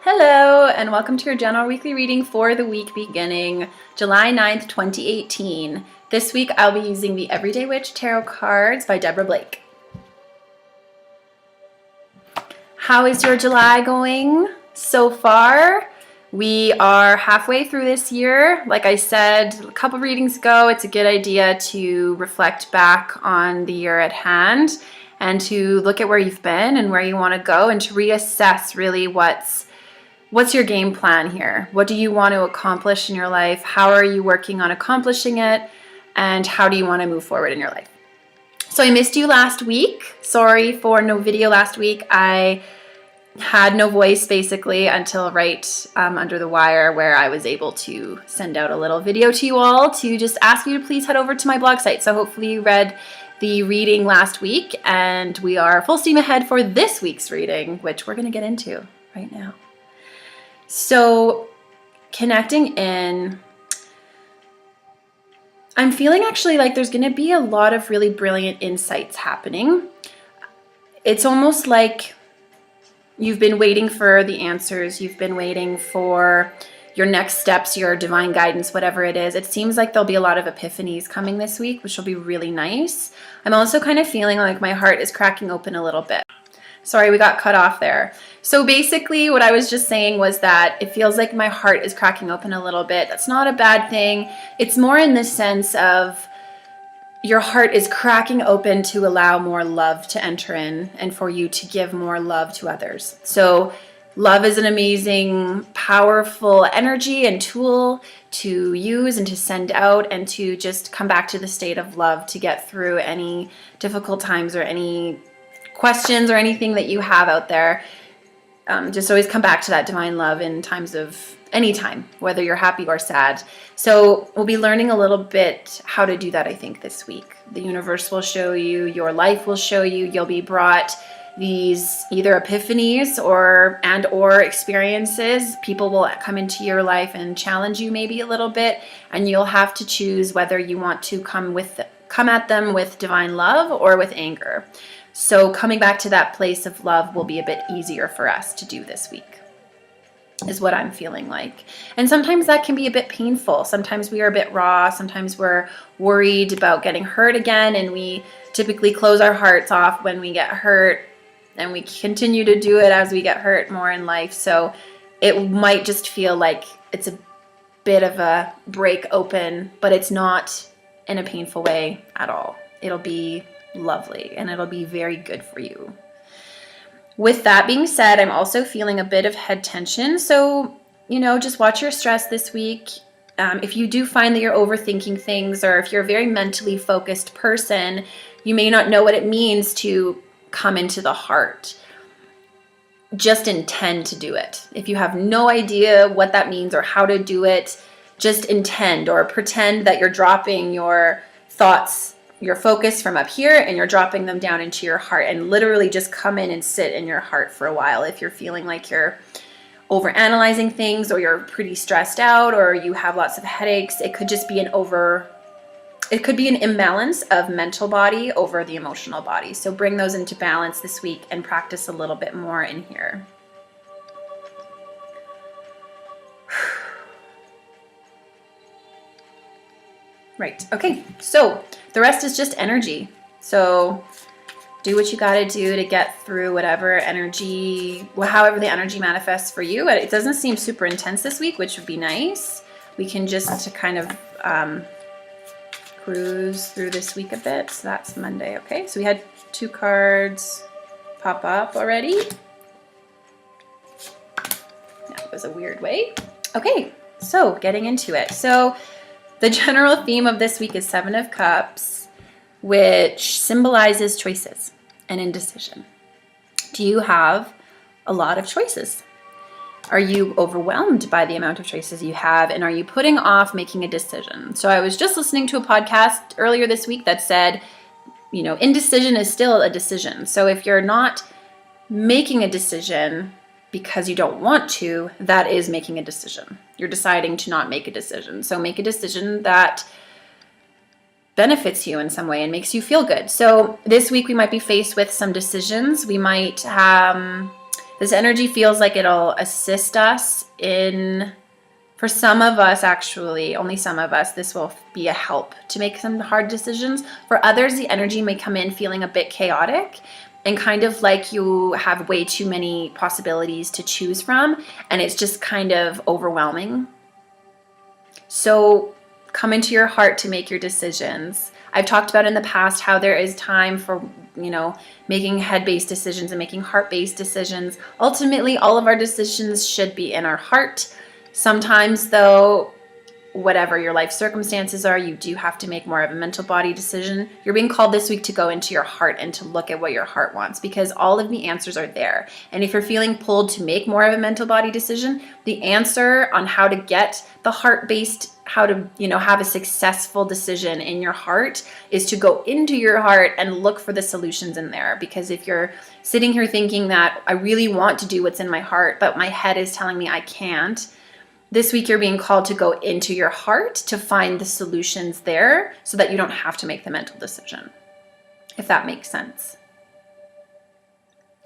Hello, and welcome to your general weekly reading for the week beginning July 9th, 2018. This week I'll be using the Everyday Witch Tarot cards by Deborah Blake. How is your July going so far? We are halfway through this year. Like I said a couple readings ago, it's a good idea to reflect back on the year at hand and to look at where you've been and where you want to go and to reassess really what's your game plan here? What do you want to accomplish in your life? How are you working on accomplishing it? And how do you want to move forward in your life? So I missed you last week. Sorry for no video last week. I had no voice basically until right under the wire, where I was able to send out a little video to you all to just ask you to please head over to my blog site. So hopefully you read the reading last week, and we are full steam ahead for this week's reading, which we're going to get into right now. So connecting in, I'm feeling actually like there's going to be a lot of really brilliant insights happening. It's almost like you've been waiting for the answers. You've been waiting for your next steps, your divine guidance, whatever it is. It seems like there'll be a lot of epiphanies coming this week, which will be really nice. I'm also kind of feeling like my heart is cracking open a little bit. Sorry, we got cut off there. So basically what I was just saying was that it feels like my heart is cracking open a little bit. That's not a bad thing. It's more in the sense of your heart is cracking open to allow more love to enter in and for you to give more love to others. So love is an amazing, powerful energy and tool to use and to send out and to just come back to the state of love to get through any difficult times or any questions or anything that you have out there. Just always come back to that divine love in times of any time, whether you're happy or sad. So we'll be learning a little bit how to do that, I think, this week. The universe will show you, your life will show you, you'll be brought these either epiphanies or experiences. People will come into your life and challenge you maybe a little bit, and you'll have to choose whether you want to come at them with divine love or with anger. So coming back to that place of love will be a bit easier for us to do this week, is what I'm feeling like. And sometimes that can be a bit painful. Sometimes we are a bit raw. Sometimes we're worried about getting hurt again, and we typically close our hearts off when we get hurt, and we continue to do it as we get hurt more in life. So it might just feel like it's a bit of a break open, but it's not in a painful way at all. It'll be lovely and it'll be very good for you. With that being said, I'm also feeling a bit of head tension. So, just watch your stress this week. If you do find that you're overthinking things, or if you're a very mentally focused person, you may not know what it means to come into the heart. Just intend to do it. If you have no idea what that means or how to do it, just intend or pretend that you're dropping your thoughts, your focus from up here, and you're dropping them down into your heart, and literally just come in and sit in your heart for a while. If you're feeling like you're overanalyzing things, or you're pretty stressed out, or you have lots of headaches, it could just be an imbalance of mental body over the emotional body. So bring those into balance this week and practice a little bit more in here. Right. Okay. So the rest is just energy. So do what you got to do to get through whatever energy, however the energy manifests for you. It doesn't seem super intense this week, which would be nice. We can just kind of cruise through this week a bit. So that's Monday. Okay. So we had 2 cards pop up already. That was a weird way. Okay. So getting into it. So the general theme of this week is 7 of Cups, which symbolizes choices and indecision. Do you have a lot of choices? Are you overwhelmed by the amount of choices you have, and are you putting off making a decision? So I was just listening to a podcast earlier this week that said, indecision is still a decision. So if you're not making a decision because you don't want to, that is making a decision. You're deciding to not make a decision. So make a decision that benefits you in some way and makes you feel good. So this week we might be faced with some decisions. We might This energy feels like it'll assist us in, for some of us, actually, only some of us, this will be a help to make some hard decisions. For others, the energy may come in feeling a bit chaotic and kind of like you have way too many possibilities to choose from, and it's just kind of overwhelming. So come into your heart to make your decisions. I've talked about in the past how there is time for, making head-based decisions and making heart-based decisions. Ultimately, all of our decisions should be in our heart. Sometimes, though, whatever your life circumstances are, you do have to make more of a mental body decision. You're being called this week to go into your heart and to look at what your heart wants, because all of the answers are there. And if you're feeling pulled to make more of a mental body decision, the answer on how to get the heart-based, how to, have a successful decision in your heart is to go into your heart and look for the solutions in there. Because if you're sitting here thinking that I really want to do what's in my heart, but my head is telling me I can't, this week you're being called to go into your heart to find the solutions there so that you don't have to make the mental decision, if that makes sense.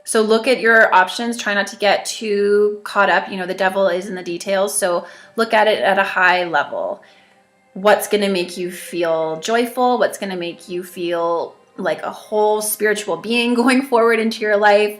So look at your options. Try not to get too caught up. The devil is in the details. So look at it at a high level. What's going to make you feel joyful? What's going to make you feel like a whole spiritual being going forward into your life?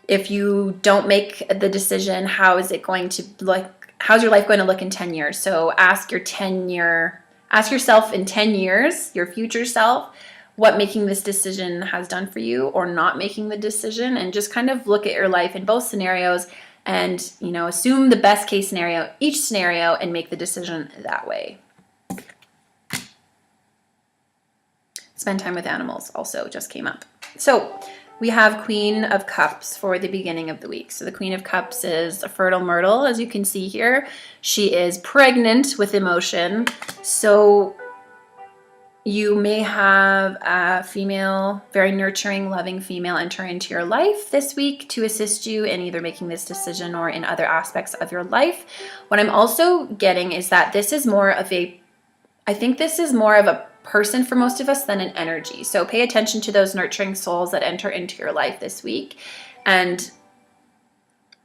If you don't make the decision, how is it going to look? How's your life going to look in 10 years? So ask yourself in 10 years, your future self, what making this decision has done for you or not making the decision, and just kind of look at your life in both scenarios and, assume the best case scenario, each scenario, and make the decision that way. Spend time with animals also just came up. So we have Queen of Cups for the beginning of the week. So the Queen of Cups is a fertile myrtle, as you can see here. She is pregnant with emotion. So you may have a female, very nurturing, loving female enter into your life this week to assist you in either making this decision or in other aspects of your life. What I'm also getting is that this is more of a person for most of us than an energy. So pay attention to those nurturing souls that enter into your life this week. And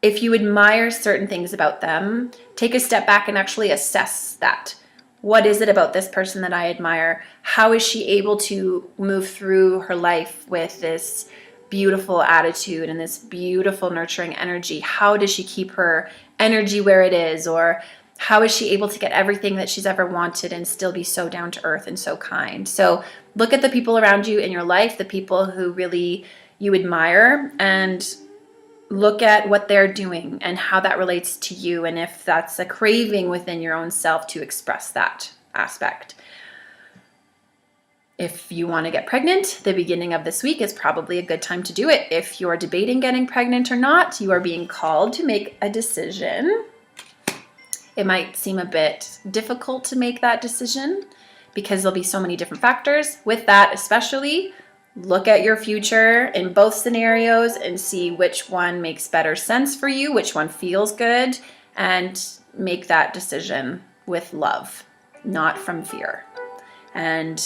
if you admire certain things about them, take a step back and actually assess that. What is it about this person that I admire? How is she able to move through her life with this beautiful attitude and this beautiful nurturing energy? How does she keep her energy where it is? Or how is she able to get everything that she's ever wanted and still be so down to earth and so kind? So look at the people around you in your life, the people who really you admire, and look at what they're doing and how that relates to you, and if that's a craving within your own self to express that aspect. If you want to get pregnant, the beginning of this week is probably a good time to do it. If you're debating getting pregnant or not, you are being called to make a decision. It might seem a bit difficult to make that decision because there'll be so many different factors. With that, especially, look at your future in both scenarios and see which one makes better sense for you, which one feels good, and make that decision with love, not from fear. And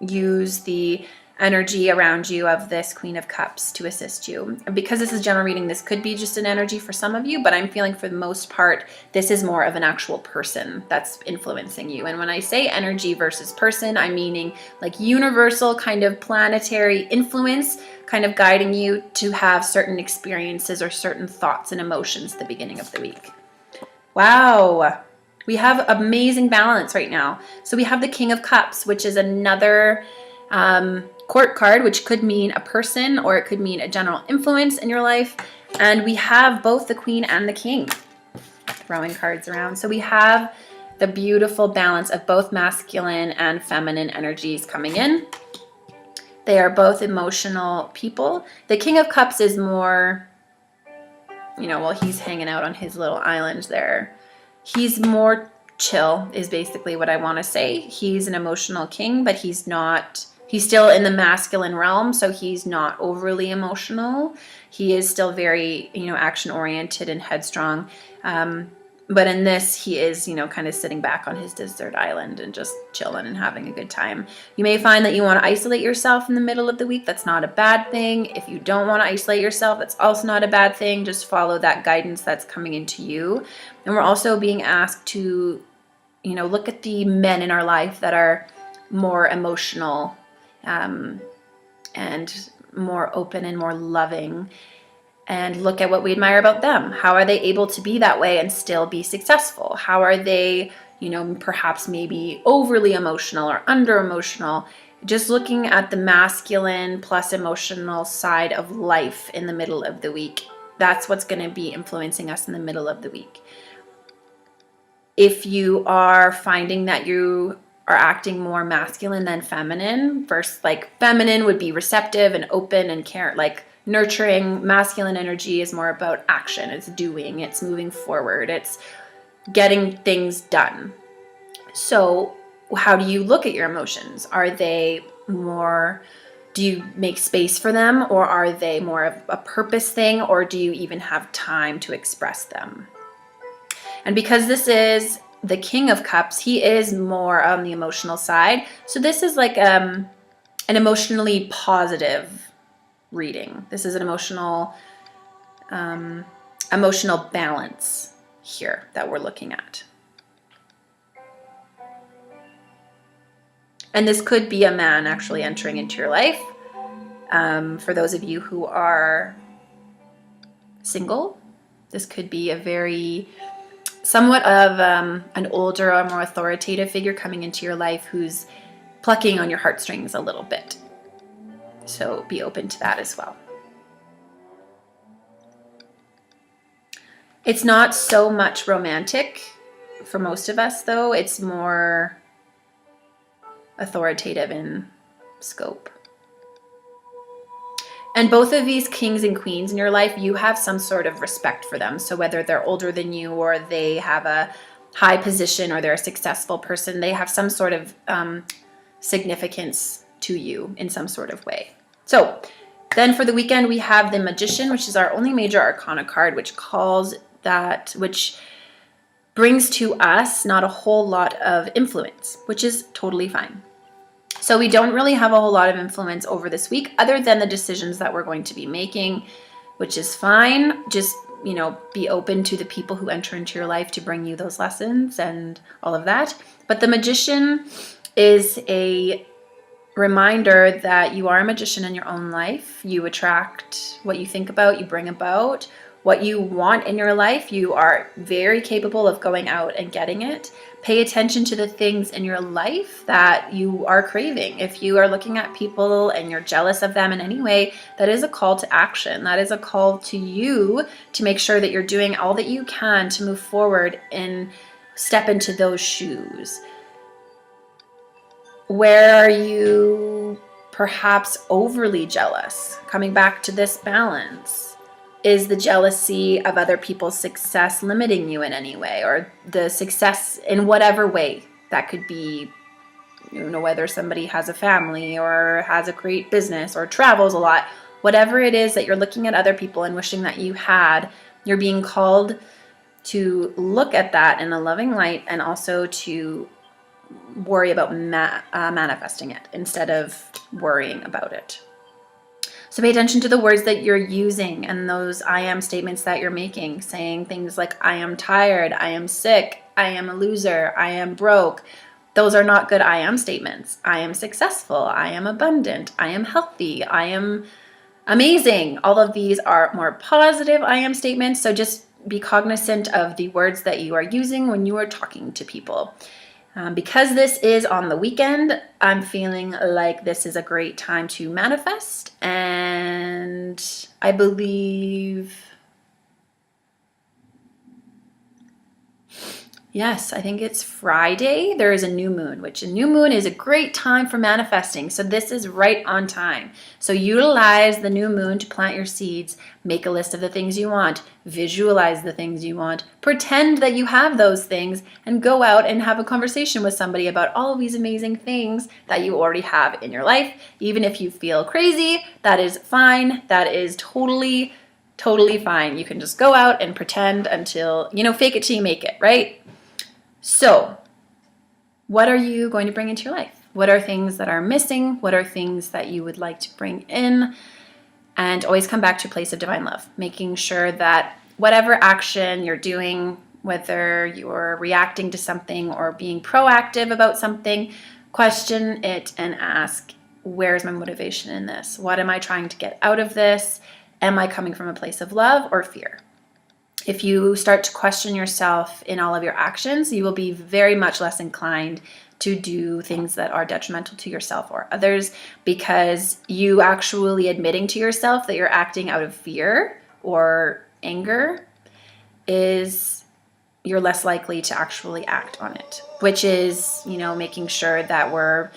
use the energy around you of this Queen of Cups to assist you. And because this is general reading, this could be just an energy for some of you, but I'm feeling for the most part, this is more of an actual person that's influencing you. And when I say energy versus person, I'm meaning like universal kind of planetary influence, kind of guiding you to have certain experiences or certain thoughts and emotions at the beginning of the week. Wow. We have amazing balance right now. So we have the King of Cups, which is another court card, which could mean a person or it could mean a general influence in your life. And we have both the Queen and the King, throwing cards around. So we have the beautiful balance of both masculine and feminine energies coming in. They are both emotional people. The King of Cups is more, he's hanging out on his little island there. He's more chill is basically what I want to say. He's an emotional king, but he's still in the masculine realm, so he's not overly emotional. He is still very, action oriented and headstrong. But in this, he is, kind of sitting back on his desert island and just chilling and having a good time. You may find that you want to isolate yourself in the middle of the week. That's not a bad thing. If you don't want to isolate yourself, that's also not a bad thing. Just follow that guidance that's coming into you. And we're also being asked to, look at the men in our life that are more emotional, and more open and more loving, and look at what we admire about them. How are they able to be that way and still be successful? How are they, perhaps maybe overly emotional or under emotional? Just looking at the masculine plus emotional side of life in the middle of the week. That's what's going to be influencing us in the middle of the week. If you are finding that you are acting more masculine than feminine, first, like feminine would be receptive and open and care, like nurturing. Masculine energy is more about action. It's doing, it's moving forward, it's getting things done. So how do you look at your emotions? Are they more, do you make space for them, or are they more of a purpose thing, or do you even have time to express them? And because this is the King of Cups, he is more on the emotional side. So this is like an emotionally positive reading. This is an emotional balance here that we're looking at. And this could be a man actually entering into your life. For those of you who are single, this could be a very somewhat of an older or more authoritative figure coming into your life who's plucking on your heartstrings a little bit. So be open to that as well. It's not so much romantic for most of us, though. It's more authoritative in scope. And both of these kings and queens in your life, you have some sort of respect for them. So whether they're older than you, or they have a high position, or they're a successful person, they have some sort of significance to you in some sort of way. So then for the weekend, we have the Magician, which is our only major arcana card, which brings to us not a whole lot of influence, which is totally fine. So we don't really have a whole lot of influence over this week, other than the decisions that we're going to be making, which is fine. Just, be open to the people who enter into your life to bring you those lessons and all of that. But the Magician is a reminder that you are a magician in your own life. You attract what you think about, you bring about what you want in your life. You are very capable of going out and getting it. Pay attention to the things in your life that you are craving. If you are looking at people and you're jealous of them in any way, that is a call to action. That is a call to you to make sure that you're doing all that you can to move forward and step into those shoes. Where are you perhaps overly jealous? Coming back to this balance. Is the jealousy of other people's success limiting you in any way, or the success in whatever way? That could be, whether somebody has a family or has a great business or travels a lot. Whatever it is that you're looking at other people and wishing that you had, you're being called to look at that in a loving light, and also to worry about manifesting it instead of worrying about it. So pay attention to the words that you're using and those I am statements that you're making, saying things like I am tired, I am sick, I am a loser, I am broke. Those are not good I am statements. I am successful, I am abundant, I am healthy, I am amazing. All of these are more positive I am statements. So just be cognizant of the words that you are using when you are talking to people. Because this is on the weekend, I'm feeling like this is a great time to manifest. And I believe, yes, I think it's Friday. There is a new moon, which a new moon is a great time for manifesting. So this is right on time. So utilize the new moon to plant your seeds, make a list of the things you want, visualize the things you want, pretend that you have those things, and go out and have a conversation with somebody about all of these amazing things that you already have in your life. Even if you feel crazy, that is fine. That is totally Totally fine. You can just go out and pretend until, fake it till you make it, right? So, what are you going to bring into your life? What are things that are missing? What are things that you would like to bring in? And always come back to a place of divine love, making sure that whatever action you're doing, whether you're reacting to something or being proactive about something, question it and ask, where's my motivation in this? What am I trying to get out of this? Am I coming from a place of love or fear? If you start to question yourself in all of your actions, you will be very much less inclined to do things that are detrimental to yourself or others, because you actually admitting to yourself that you're acting out of fear or anger is you're less likely to actually act on it, which is, making sure that we're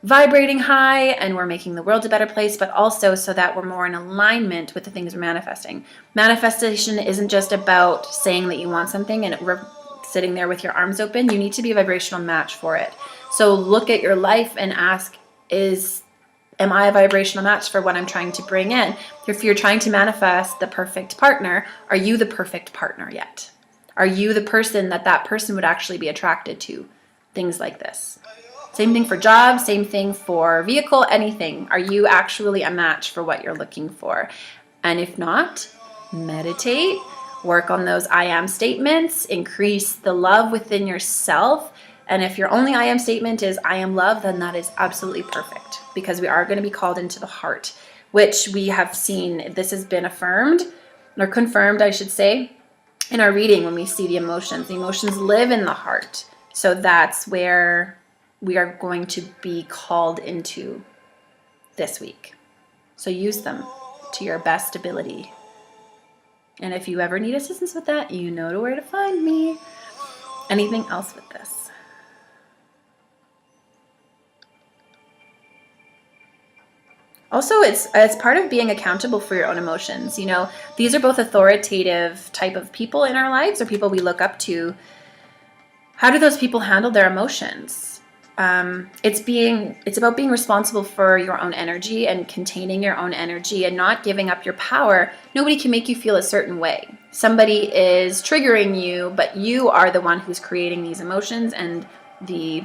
vibrating high and we're making the world a better place, but also so that we're more in alignment with the things we're manifesting. Manifestation isn't just about saying that you want something and we're sitting there with your arms open. You need to be a vibrational match for it. So look at your life and ask, am I a vibrational match for what I'm trying to bring in? If you're trying to manifest the perfect partner, are you the perfect partner yet? Are you the person that person would actually be attracted to? Things like this. Same thing for jobs, same thing for vehicle, anything. Are you actually a match for what you're looking for? And if not, meditate, work on those I am statements, increase the love within yourself. And if your only I am statement is I am love, then that is absolutely perfect, because we are going to be called into the heart, which we have seen. This has been affirmed or confirmed, I should say, in our reading when we see the emotions. The emotions live in the heart. So that's where we are going to be called into this week. So use them to your best ability. And if you ever need assistance with that, you know where to find me. Anything else with this? Also, it's part of being accountable for your own emotions. These are both authoritative type of people in our lives, or people we look up to. How do those people handle their emotions? It's about being responsible for your own energy and containing your own energy and not giving up your power. Nobody can make you feel a certain way. Somebody is triggering you, but you are the one who's creating these emotions and the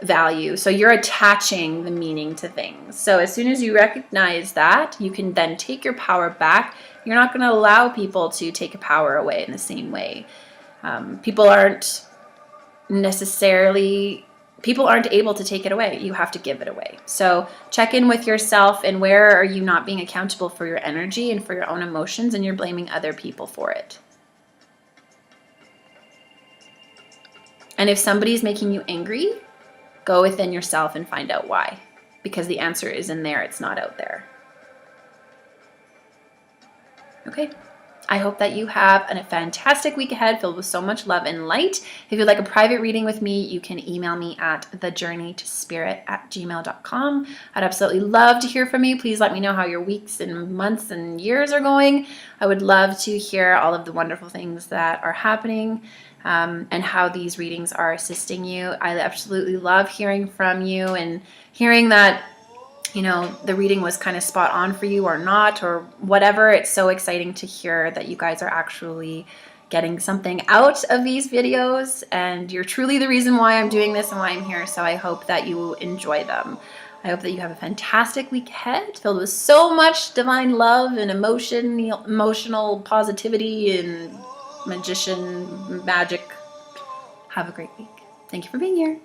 value. So you're attaching the meaning to things. So as soon as you recognize that, you can then take your power back. You're not going to allow people to take your power away in the same way. People aren't able to take it away. You have to give it away. So check in with yourself, and where are you not being accountable for your energy and for your own emotions, and you're blaming other people for it. And if somebody's making you angry, go within yourself and find out why, because the answer is in there. It's not out there. Okay. I hope that you have a fantastic week ahead filled with so much love and light. If you'd like a private reading with me, you can email me at thejourneytospirit@gmail.com. I'd absolutely love to hear from you. Please let me know how your weeks and months and years are going. I would love to hear all of the wonderful things that are happening and how these readings are assisting you. I absolutely love hearing from you and hearing that the reading was kind of spot on for you or not, or whatever. It's so exciting to hear that you guys are actually getting something out of these videos, and you're truly the reason why I'm doing this and why I'm here. So I hope that you enjoy them. I hope that you have a fantastic week ahead filled with so much divine love and emotional positivity and magician magic. Have a great week. Thank you for being here.